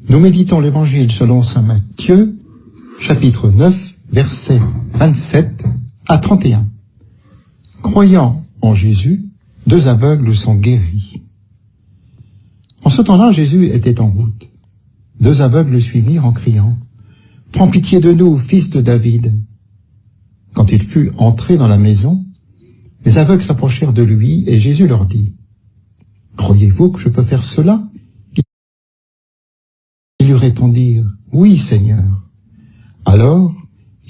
Nous méditons l'Évangile selon saint Matthieu, chapitre 9, versets 27 à 31. Croyant en Jésus, 2 aveugles sont guéris. En ce temps-là, Jésus était en route. 2 aveugles le suivirent en criant « Prends pitié de nous, fils de David !» Quand il fut entré dans la maison, les aveugles s'approchèrent de lui et Jésus leur dit « Croyez-vous que je peux faire cela ?» Ils lui répondirent « Oui, Seigneur ». Alors,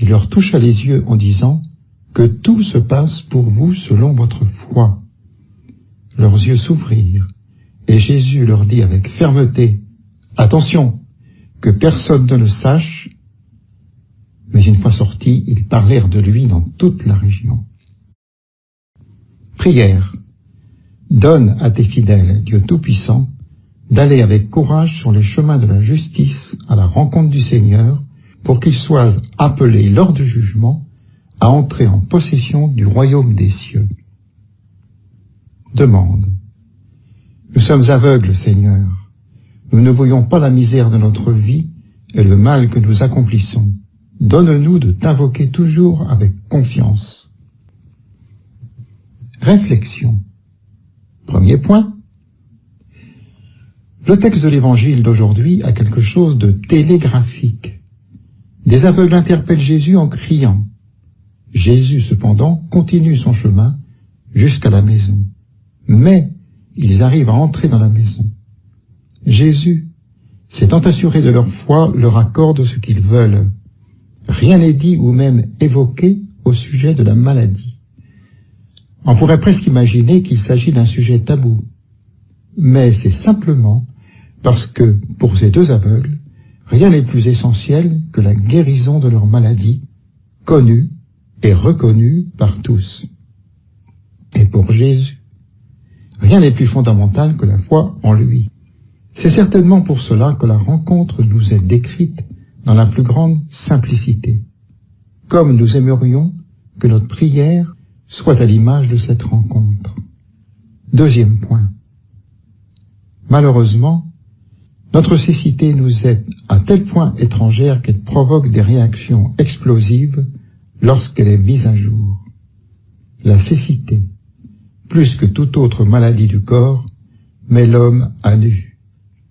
il leur toucha les yeux en disant « Que tout se passe pour vous selon votre foi ». Leurs yeux s'ouvrirent et Jésus leur dit avec fermeté « Attention, que personne ne le sache ». Mais une fois sortis, ils parlèrent de lui dans toute la région. Prière. Donne à tes fidèles, Dieu Tout-Puissant, d'aller avec courage sur les chemins de la justice à la rencontre du Seigneur, pour qu'ils soient appelés lors du jugement à entrer en possession du royaume des cieux. Demande. Nous sommes aveugles, Seigneur. Nous ne voyons pas la misère de notre vie et le mal que nous accomplissons. Donne-nous de t'invoquer toujours avec confiance. Réflexion. Premier point. Le texte de l'Évangile d'aujourd'hui a quelque chose de télégraphique. Des aveugles interpellent Jésus en criant. Jésus, cependant, continue son chemin jusqu'à la maison. Mais ils arrivent à entrer dans la maison. Jésus, s'étant assuré de leur foi, leur accorde ce qu'ils veulent. Rien n'est dit ou même évoqué au sujet de la maladie. On pourrait presque imaginer qu'il s'agit d'un sujet tabou. Mais c'est simplement parce que, pour ces 2 aveugles, rien n'est plus essentiel que la guérison de leur maladie, connue et reconnue par tous. Et pour Jésus, rien n'est plus fondamental que la foi en lui. C'est certainement pour cela que la rencontre nous est décrite dans la plus grande simplicité, comme nous aimerions que notre prière soit à l'image de cette rencontre. Deuxième point. Malheureusement, notre cécité nous est à tel point étrangère qu'elle provoque des réactions explosives lorsqu'elle est mise à jour. La cécité, plus que toute autre maladie du corps, met l'homme à nu.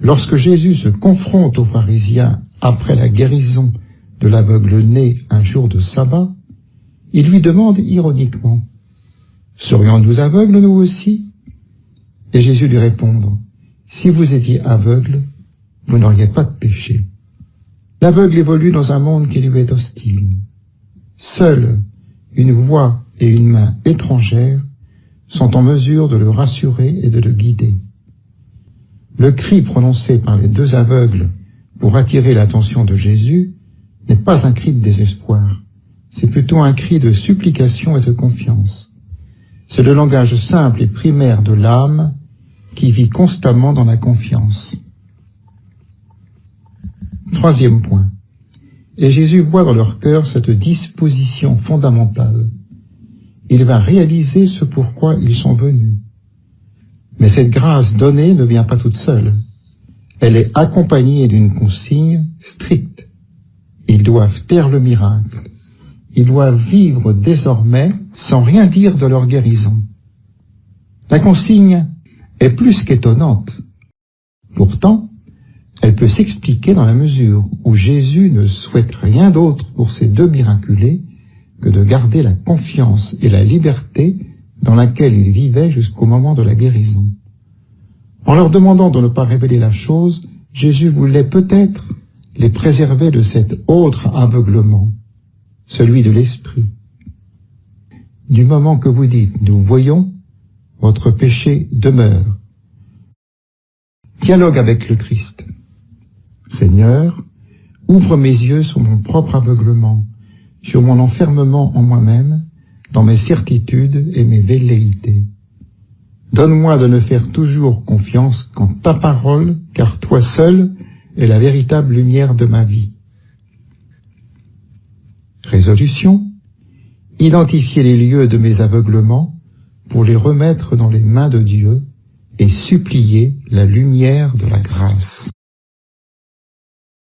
Lorsque Jésus se confronte aux pharisiens après la guérison de l'aveugle né un jour de sabbat, il lui demande ironiquement « Serions-nous aveugles nous aussi ?» Et Jésus lui répond « Si vous étiez aveugle, vous n'auriez pas de péché. » L'aveugle évolue dans un monde qui lui est hostile. Seule une voix et une main étrangères sont en mesure de le rassurer et de le guider. Le cri prononcé par les 2 aveugles pour attirer l'attention de Jésus n'est pas un cri de désespoir, c'est plutôt un cri de supplication et de confiance. C'est le langage simple et primaire de l'âme qui vit constamment dans la confiance. Troisième point. Et Jésus voit dans leur cœur cette disposition fondamentale. Il va réaliser ce pourquoi ils sont venus. Mais cette grâce donnée ne vient pas toute seule. Elle est accompagnée d'une consigne stricte. Ils doivent taire le miracle. Ils doivent vivre désormais sans rien dire de leur guérison. La consigne est plus qu'étonnante. Pourtant, elle peut s'expliquer dans la mesure où Jésus ne souhaite rien d'autre pour ces 2 miraculés que de garder la confiance et la liberté dans laquelle ils vivaient jusqu'au moment de la guérison. En leur demandant de ne pas révéler la chose, Jésus voulait peut-être les préserver de cet autre aveuglement, celui de l'esprit. Du moment que vous dites « nous voyons », votre péché demeure. Dialogue avec le Christ. Seigneur, ouvre mes yeux sur mon propre aveuglement, sur mon enfermement en moi-même, dans mes certitudes et mes velléités. Donne-moi de ne faire toujours confiance qu'en ta parole, car toi seul es la véritable lumière de ma vie. Résolution. Identifier les lieux de mes aveuglements pour les remettre dans les mains de Dieu et supplier la lumière de la grâce.